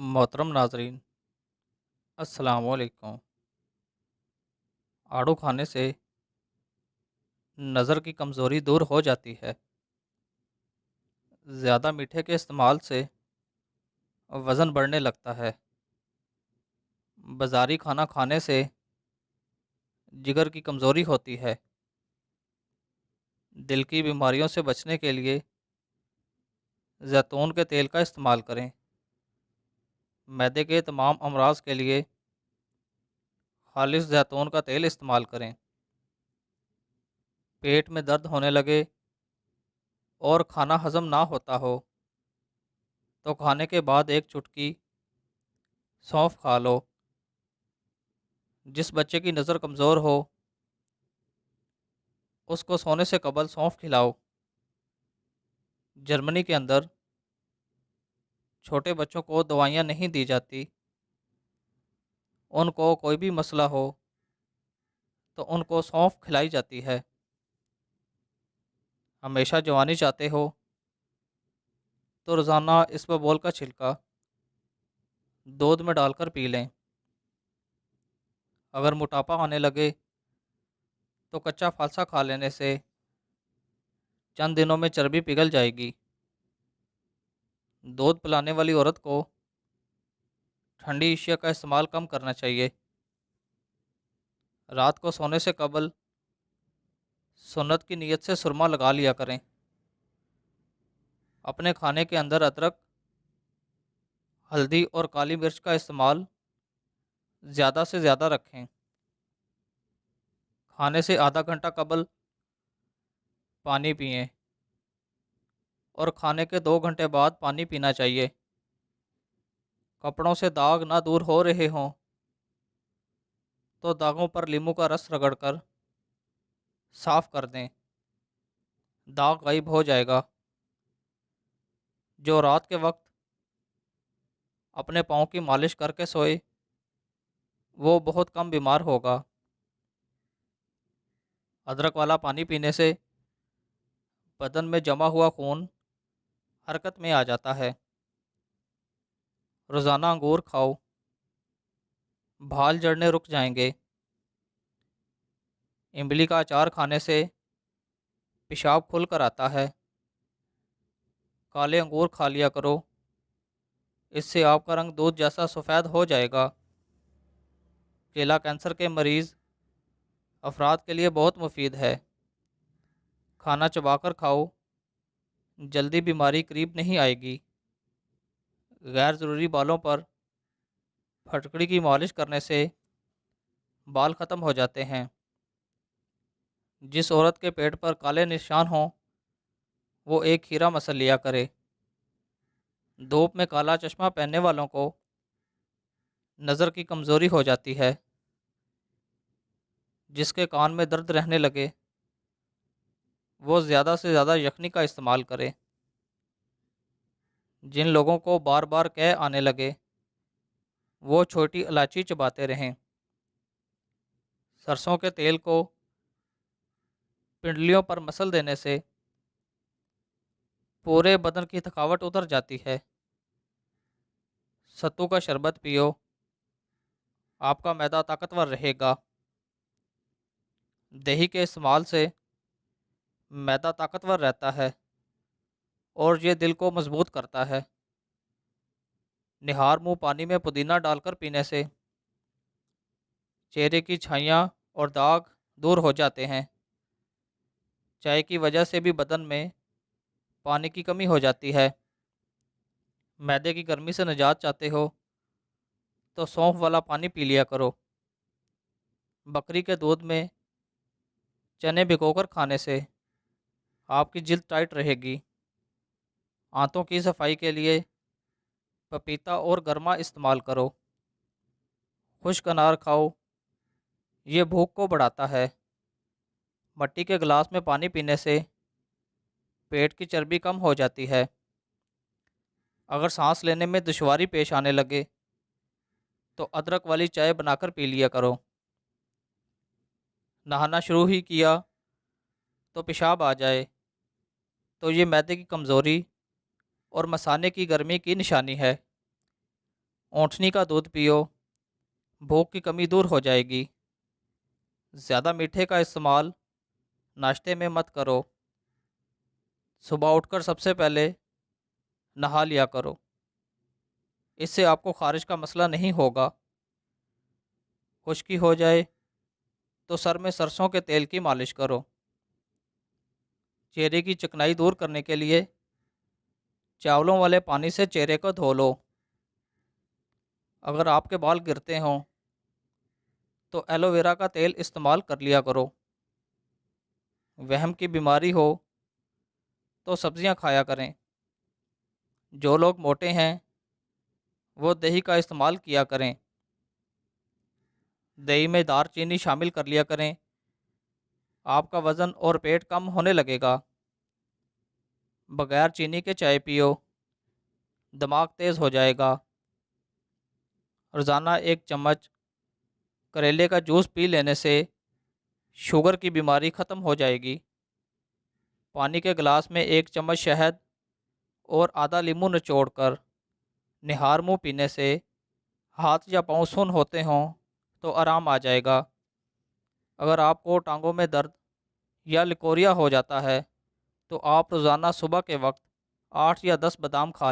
محترم ناظرین، السلام علیکم۔ آڑو کھانے سے نظر کی کمزوری دور ہو جاتی ہے۔ زیادہ میٹھے کے استعمال سے وزن بڑھنے لگتا ہے۔ بازاری کھانا کھانے سے جگر کی کمزوری ہوتی ہے۔ دل کی بیماریوں سے بچنے کے لیے زیتون کے تیل کا استعمال کریں۔ معدے کے تمام امراض کے لیے خالص زیتون کا تیل استعمال کریں۔ پیٹ میں درد ہونے لگے اور کھانا ہضم نہ ہوتا ہو تو کھانے کے بعد ایک چٹکی سونف کھا لو۔ جس بچے کی نظر کمزور ہو اس کو سونے سے قبل سونف کھلاؤ۔ جرمنی کے اندر چھوٹے بچوں کو دوائیاں نہیں دی جاتی۔ ان کو کوئی بھی مسئلہ ہو تو ان کو سونف کھلائی جاتی ہے۔ ہمیشہ جوانی چاہتے ہو تو روزانہ اسبگول کا چھلکا دودھ میں ڈال کر پی لیں۔ اگر موٹاپا آنے لگے تو کچا فالسا کھا لینے سے چند دنوں میں چربی پگھل جائے گی۔ دودھ پلانے والی عورت کو ٹھنڈی اشیاء کا استعمال کم کرنا چاہیے۔ رات کو سونے سے قبل سنت کی نیت سے سرما لگا لیا کریں۔ اپنے کھانے کے اندر ادرک، ہلدی اور کالی مرچ کا استعمال زیادہ سے زیادہ رکھیں۔ کھانے سے آدھا گھنٹہ قبل پانی پئیں اور کھانے کے 2 گھنٹے بعد پانی پینا چاہیے۔ کپڑوں سے داغ نہ دور ہو رہے ہوں تو داغوں پر لیموں کا رس رگڑ کر صاف کر دیں، داغ غائب ہو جائے گا۔ جو رات کے وقت اپنے پاؤں کی مالش کر کے سوئے وہ بہت کم بیمار ہوگا۔ ادرک والا پانی پینے سے بدن میں جمع ہوا خون حرکت میں آ جاتا ہے۔ روزانہ انگور کھاؤ، بھال جڑنے رک جائیں گے۔ امبلی کا اچار کھانے سے پیشاب کھل کر آتا ہے۔ کالے انگور کھا لیا کرو، اس سے آپ کا رنگ دودھ جیسا سفید ہو جائے گا۔ کیلا کینسر کے مریض افراد کے لیے بہت مفید ہے۔ کھانا چبا کر کھاؤ، جلدی بیماری قریب نہیں آئے گی۔ غیر ضروری بالوں پر پھٹکڑی کی مالش کرنے سے بال ختم ہو جاتے ہیں۔ جس عورت کے پیٹ پر کالے نشان ہوں وہ ایک کھیرا مسل لیا کرے۔ دھوپ میں کالا چشمہ پہننے والوں کو نظر کی کمزوری ہو جاتی ہے۔ جس کے کان میں درد رہنے لگے وہ زیادہ سے زیادہ یخنی کا استعمال کرے۔ جن لوگوں کو بار بار قے آنے لگے وہ چھوٹی الائچی چباتے رہیں۔ سرسوں کے تیل کو پنڈلیوں پر مسل دینے سے پورے بدن کی تھکاوٹ اتر جاتی ہے۔ ستو کا شربت پیو، آپ کا معدہ طاقتور رہے گا۔ دہی کے استعمال سے معدہ طاقتور رہتا ہے اور یہ دل کو مضبوط کرتا ہے۔ نہار منہ پانی میں پودینہ ڈال کر پینے سے چہرے کی چھائیاں اور داغ دور ہو جاتے ہیں۔ چائے کی وجہ سے بھی بدن میں پانی کی کمی ہو جاتی ہے۔ معدے کی گرمی سے نجات چاہتے ہو تو سونف والا پانی پی لیا کرو۔ بکری کے دودھ میں چنے بھگو کر کھانے سے آپ کی جلد ٹائٹ رہے گی۔ آنتوں کی صفائی کے لیے پپیتا اور گرما استعمال کرو۔ خشک انار کھاؤ، یہ بھوک کو بڑھاتا ہے۔ مٹی کے گلاس میں پانی پینے سے پیٹ کی چربی کم ہو جاتی ہے۔ اگر سانس لینے میں دشواری پیش آنے لگے تو ادرک والی چائے بنا کر پی لیا کرو۔ نہانا شروع ہی کیا تو پیشاب آ جائے تو یہ معدے کی کمزوری اور مثانے کی گرمی کی نشانی ہے۔ اونٹنی کا دودھ پیو، بھوک کی کمی دور ہو جائے گی۔ زیادہ میٹھے کا استعمال ناشتے میں مت کرو۔ صبح اٹھ کر سب سے پہلے نہا لیا کرو، اس سے آپ کو خارش کا مسئلہ نہیں ہوگا۔ خشکی ہو جائے تو سر میں سرسوں کے تیل کی مالش کرو۔ چہرے کی چکنائی دور کرنے کے لیے چاولوں والے پانی سے چہرے کو دھو لو۔ اگر آپ کے بال گرتے ہوں تو ایلو ویرا کا تیل استعمال کر لیا کرو۔ وہم کی بیماری ہو تو سبزیاں کھایا کریں۔ جو لوگ موٹے ہیں وہ دہی کا استعمال کیا کریں۔ دہی میں دار چینی شامل کر لیا کریں، آپ کا وزن اور پیٹ کم ہونے لگے گا۔ بغیر چینی کے چائے پیو، دماغ تیز ہو جائے گا۔ روزانہ 1 چمچ کریلے کا جوس پی لینے سے شوگر کی بیماری ختم ہو جائے گی۔ پانی کے گلاس میں 1 چمچ شہد اور آدھا لیمو نچوڑ کر نہار منہ پینے سے ہاتھ یا پاؤں سن ہوتے ہوں تو آرام آ جائے گا۔ اگر آپ کو ٹانگوں میں درد یا لکوریا ہو جاتا ہے تو آپ روزانہ صبح کے وقت 8 یا 10 بادام کھا